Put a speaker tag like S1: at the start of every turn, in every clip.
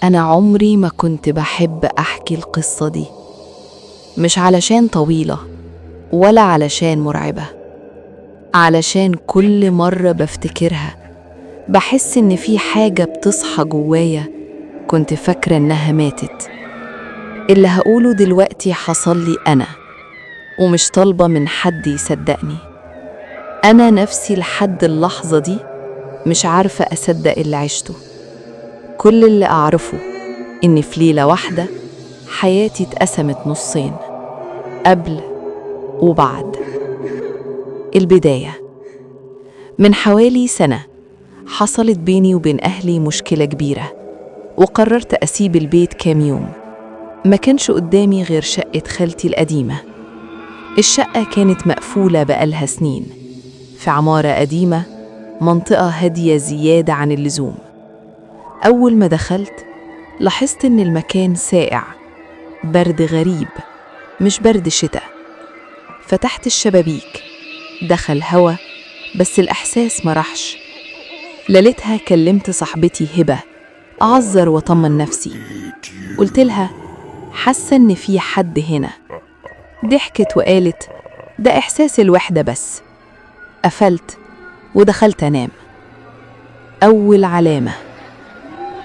S1: أنا عمري ما كنت بحب أحكي القصة دي، مش علشان طويلة ولا علشان مرعبة، علشان كل مرة بفتكرها بحس إن في حاجة بتصحى جوايا كنت فاكرة إنها ماتت. اللي هقوله دلوقتي حصل لي أنا، ومش طالبة من حد يصدقني. أنا نفسي لحد اللحظة دي مش عارفة أصدق اللي عشته. كل اللي أعرفه إن في ليلة واحدة حياتي اتقسمت نصين، قبل وبعد. البداية من حوالي سنة حصلت بيني وبين أهلي مشكلة كبيرة، وقررت أسيب البيت كام يوم. ما كانش قدامي غير شقة خالتي القديمة. الشقة كانت مقفولة بقالها سنين في عمارة قديمة، منطقة هادية زيادة عن اللزوم. أول ما دخلت لاحظت إن المكان ساقع، برد غريب، مش برد شتاء. فتحت الشبابيك، دخل هوا، بس الإحساس ما راحش. ليلتها كلمت صاحبتي هبة أعذر وطمن نفسي. قلت لها حاسة إن في حد هنا. ضحكت وقالت ده إحساس الوحدة بس. قفلت ودخلت أنام. أول علامة،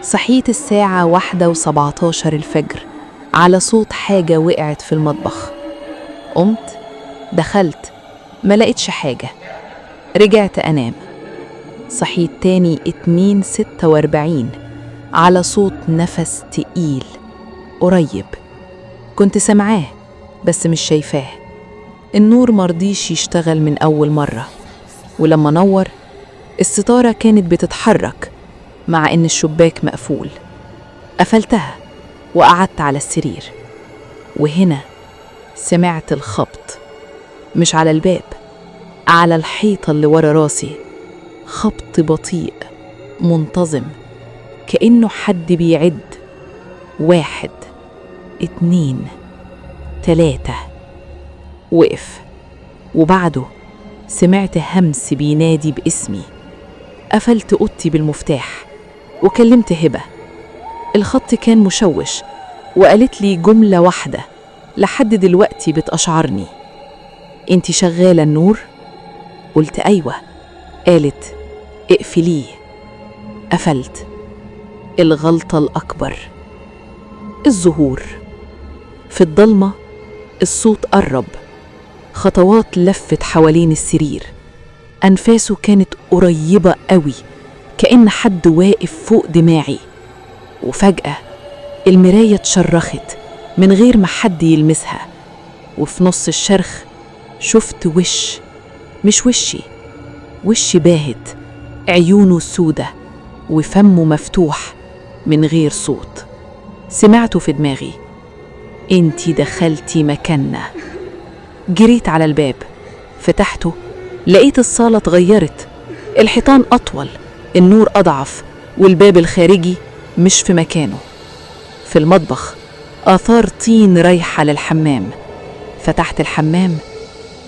S1: صحيت الساعة 1:17 الفجر على صوت حاجة وقعت في المطبخ. قمت دخلت، ما لقيتش حاجة. رجعت أنام. صحيت تاني 2:46 على صوت نفس تقيل قريب. كنت سمعاه بس مش شايفاه. النور مرضيش يشتغل من أول مرة، ولما نور الستارة كانت بتتحرك مع إن الشباك مقفول. قفلتها وقعدت على السرير، وهنا سمعت الخبط، مش على الباب، على الحيطة اللي ورا راسي. خبط بطيء منتظم، كأنه حد بيعد 1 2 3. وقف، وبعده سمعت همس بينادي باسمي. قفلت أوضتي بالمفتاح وكلمت هبة. الخط كان مشوش، وقالت لي جملة واحدة لحد دلوقتي بتأشعرني: انتي شغالة النور؟ قلت أيوة. قالت اقفليه. قفلت. الغلطة الأكبر، الظهور في الضلمة. الصوت قرب، خطوات لفت حوالين السرير. أنفاسه كانت قريبة قوي، كأن حد واقف فوق دماغي. وفجأة المراية اتشرخت من غير ما حد يلمسها، وفي نص الشرخ شفت وش، مش وش باهت، عيونه سودة وفمه مفتوح من غير صوت. سمعته في دماغي: انتي دخلتي مكاننا. جريت على الباب، فتحته، لقيت الصالة اتغيرت. الحيطان أطول، النور أضعف، والباب الخارجي مش في مكانه. في المطبخ آثار طين رايحة للحمام. فتحت الحمام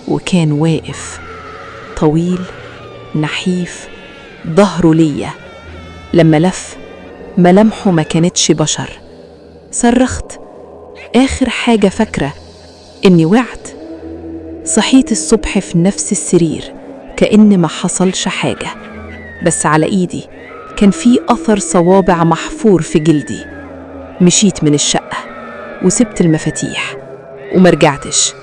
S1: وكان واقف، طويل نحيف، ظهره ليا. لما لف ملامحه ما كانتش بشر. صرخت. آخر حاجة فاكرة إني وقعت. صحيت الصبح في نفس السرير كأن ما حصلش حاجة، بس على إيدي كان في أثر صوابع محفور في جلدي. مشيت من الشقة وسبت المفاتيح ومرجعتش.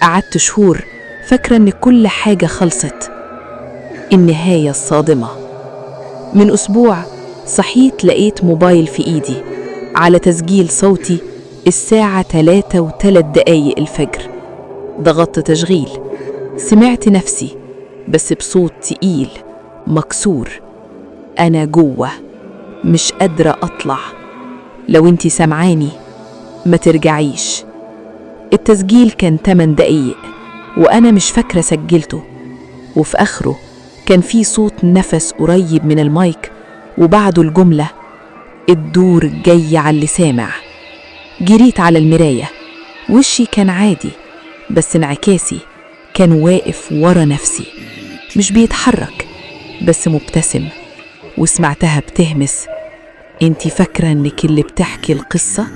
S1: قعدت شهور فاكرة إن كل حاجة خلصت. النهاية الصادمة. من أسبوع صحيت لقيت موبايل في إيدي على تسجيل صوتي الساعة 3:03 الفجر. ضغطت تشغيل، سمعت نفسي بس بصوت تقيل مكسور: أنا جوه، مش قادرة أطلع. لو انتي سمعاني ما ترجعيش. التسجيل كان 8 دقايق وأنا مش فاكرة سجلته. وفي آخره كان في صوت نفس قريب من المايك، وبعده الجملة: الدور جاي على اللي سامع. جريت على المراية. وشي كان عادي، بس انعكاسي كان واقف ورا نفسي، مش بيتحرك بس مبتسم. وسمعتها بتهمس: انتي فاكرة انك اللي بتحكي القصة؟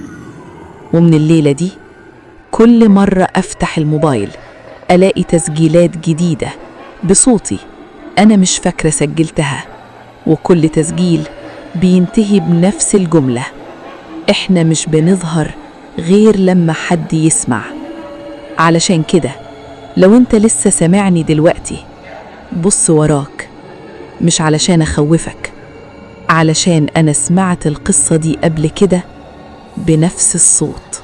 S1: ومن الليلة دي كل مرة أفتح الموبايل ألاقي تسجيلات جديدة بصوتي أنا مش فاكرة سجلتها، وكل تسجيل بينتهي بنفس الجملة: إحنا مش بنظهر غير لما حد يسمع. علشان كده لو أنت لسه سامعني دلوقتي بص وراك، مش علشان أخوفك، علشان أنا سمعت القصة دي قبل كده بنفس الصوت.